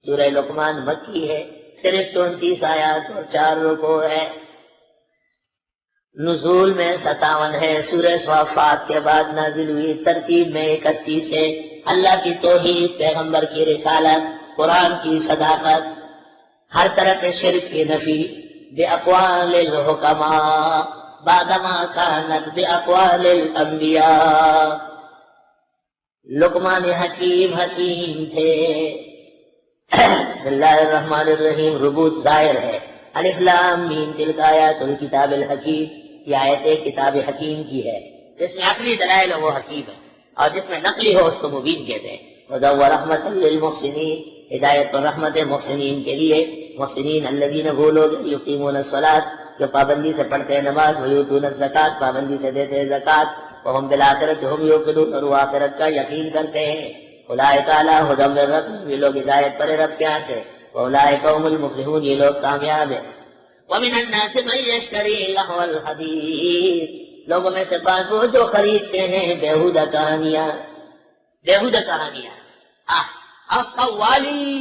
سورہ لقمان مکی ہے، صرف 34 آیات اور 4 رکوع ہے، نزول میں 57 ہے، سورہ صافات کے بعد نازل ہوئی، ترتیب میں 31 ہے۔ اللہ کی توحید، پیغمبر کی رسالت، قرآن کی صداقت، ہر طرح کے شرک کی نفی، بِأَقْوَالِ الْحُكَمَاء بَعْدَمَا كَانَتْ بِأَقْوَالِ الْأَنْبِيَاء۔ لقمان حکیم تھے۔ بسم اللہ الرحمن الرحیم، ربوط ظاہر ہے، الف لام میم تلک آیات الکتاب الحکیم، یہ آیت کتاب حکیم کی ہے، جس میں عقلی دلائل ہو وہ حکیم ہے، اور جس میں نقلی ہو اس کو مبین کہتے ہیں۔ ہدی و رحمت للمحسنین، ہدایت اور رحمت محسنین کے لیے، محسنین الذین وہ لوگ یقیمون الصلاۃ جو پابندی سے پڑھتے ہیں نماز، ویؤتون الزکوٰۃ پابندی سے دیتے ہیں زکوٰۃ، وہم بالآخرۃ ہم یوقنون اور وہ آخرت کا یقین کرتے ہیں۔ اولئک علی ھدی من ربہم، یہ لوگ ہدایت پر رب کے ہاں سے، واولئک هم المفلحون، یہ لوگ کامیاب ہیں۔ ومن الناس من یشتری لہو الحدیث، لوگوں میں سے بعض وہ جو خریدتے ہیں بیہودہ کہانیاں، بیہودہ کہانیاں، قوالی،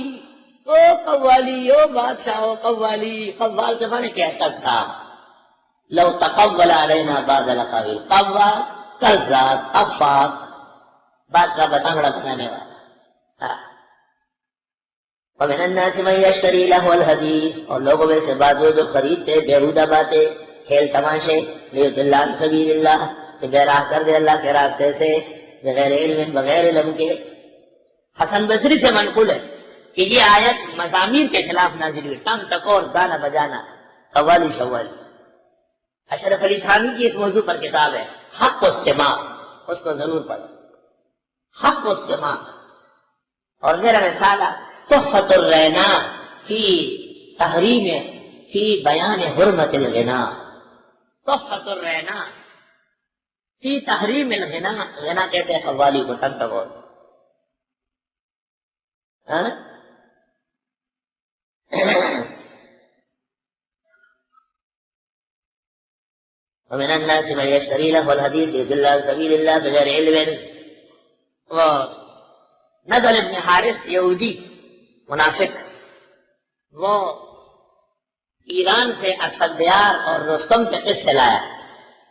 او قوالی، او بادشاہ، او قوالی، قوال کے معنی کیا ہے؟ قذاب، لو تقول علینا بعض الاقاویل، قوال، قذاب، افاق، بات کا بتانگڑا بنانے والا۔ ومن الناس من یشتری لہو الحدیث، اور لوگوں میں سے بعض وہ جو خریدتے بیہودہ باتیں، کھیل تماشے، لیضل عن سبیل اللہ، کہ بے راہ کر دے اللہ کے راستے سے، بغیر علم، بغیر علم کے۔ حسن بصری سے منقول ہے کہ یہ آیت مزامیر کے خلاف نازل ہوئی، ٹنگ ٹکور، گانا بجانا، قوالی شوالی۔ اشرف علی تھانوی کی اس موضوع پر کتاب ہے حق السماع، اس کو ضرور پڑھیں، حق السماع۔ اور میرا رسالہ تحفۃ الرعنا فی تحریم فی بیان حرمت الغنا، تحفۃ الرعنا فی تحریم الغنا، غنا کہتے ہیں قوالی کو، ٹنگ ٹکور۔ ومن الناس من یشتری لہو الحدیث لیضل عن سبیل اللہ بغیر علم۔ نضر ابن حارث یہودی منافق، وہ ایران سے اسفندیار اور رستم کے قصے لایا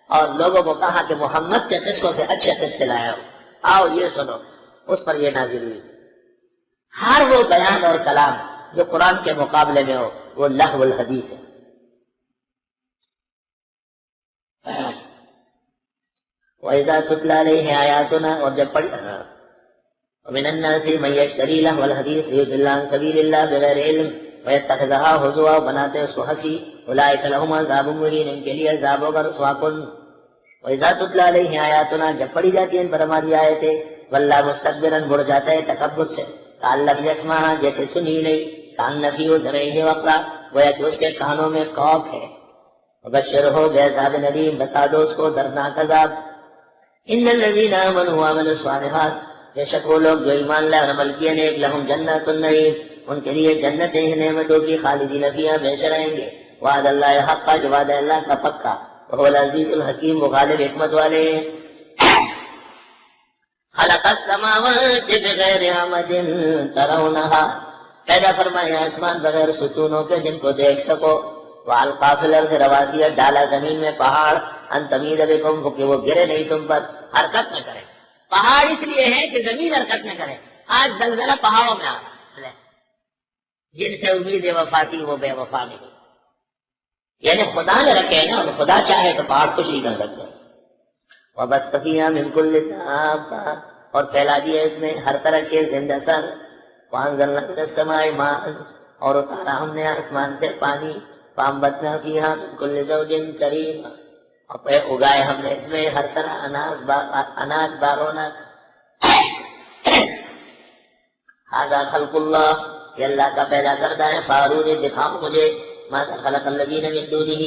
اور لوگوں کو کہا کہ محمد کے قصوں سے اچھے قصے لایا ہو، آؤ یہ سنو۔ اس پر یہ نازل ہوئی، ہر وہ بیان اور کلام جو قرآن کے مقابلے میں ہو وہ لہو الحدیث ہے۔ وَإِذَا تُتْلَى عَلَيْهِ آيَاتُنَا، اور جب پڑھ وَمِنَ النَّاسِ مَن يَشْتَرِي لَهْوَ الْحَدِيثِ لِيُضِلَّ عَن سَبِيلِ اللَّهِ بِغَيْرِ عِلْمٍ وَيَتَّخِذَهَا هُزُوًا، بناتے اس کو ہنسی، أُولَٰئِكَ لَهُمْ عَذَابٌ مُّهِينٌ، ان کے لیے عذاب ہوگا رسوا کن۔ وَإِذَا تُتْلَى عَلَيْهِ آيَاتُنَا، جب پڑھی جاتی ہیں ان پر ہماری آیتیں، وَلَّى مُسْتَكْبِرًا، مڑ جاتا ہے تکبر سے، كأن لم يسمعها، جیسے سنی نہیں، كأن في أذنيه وقرا، گویا کہ اس کے کانوں میں کوک ہے۔ وبشرہ بعذاب الیم، بتا دو اس کو دردناک عذاب۔ ان الذین آمنوا وعملوا الصالحات، بے شک وہ لوگ جو ایمان لائے اور عمل کیے نیک، لہم جنات النعیم، ان کے لیے جنتیں ہیں نعمتوں کی، خالدین فیہا، ہمیشہ رہیں گے۔ وعد اللہ حقا، جو وعدہ اللہ کا پکا، وہو العزیز الحکیم، وہ غالب حکمت والے ہیں۔ خلق السماوات بغیر عمد ترونہا، پیدا فرمایا آسمان بغیر ستونوں کے جن کو دیکھ سکو۔ وَأَلْقَىٰ فِي الْأَرْضِ رَوَاسِيَ، ڈالا زمین میں پہاڑ، أَن تَمِيدَ بِكُمْ، کہ وہ گرے نہیں تم پر، حرکت نہ کرے۔ پہاڑ اس لیے ہے کہ زمین حرکت نہ کرے۔ آج زلزلہ پہاڑوں میں آ رہا ہے، جن سے امید وفا تھی وہ بے وفا نہیں، یعنی خدا نے رکھے نا، اور خدا چاہے تو پہاڑ کچھ نہیں کر سکتے۔ وَبَثَّ فِيهَا مِن كُلِّ دَابَّةٍ، اور پھیلا دیا اس میں ہر طرح کے زندہ سر۔ وَأَنزَلْنَا مِنَ السَّمَاءِ مَاءً، اور اتارا ہم نے آسمان سے پانی۔ فَأَنبَتْنَا فِيهَا مِن كُلِّ زَوْجٍ كَرِيمٍ، اور پھر اگائے ہم نے اس میں ہر طرح اناج بارونا۔ هَذَا خَلْقُ اللَّهِ، یہ اللہ کا پیدا کردہ ہے۔ فَأَرُونِي، دکھاؤ مجھے، مَاذَا خَلَقَ الَّذِينَ مِن دُونِهِ،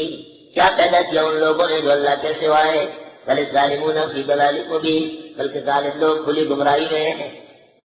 کیا پیدا کیا ان لوگوں نے جو اللہ کے سوائے۔ بَلِ الظَّالِمُونَ فِي ضَلَالٍ مُّبِينٍ، بلکہ ظالم لوگ کھلی گمراہی میں ہیں۔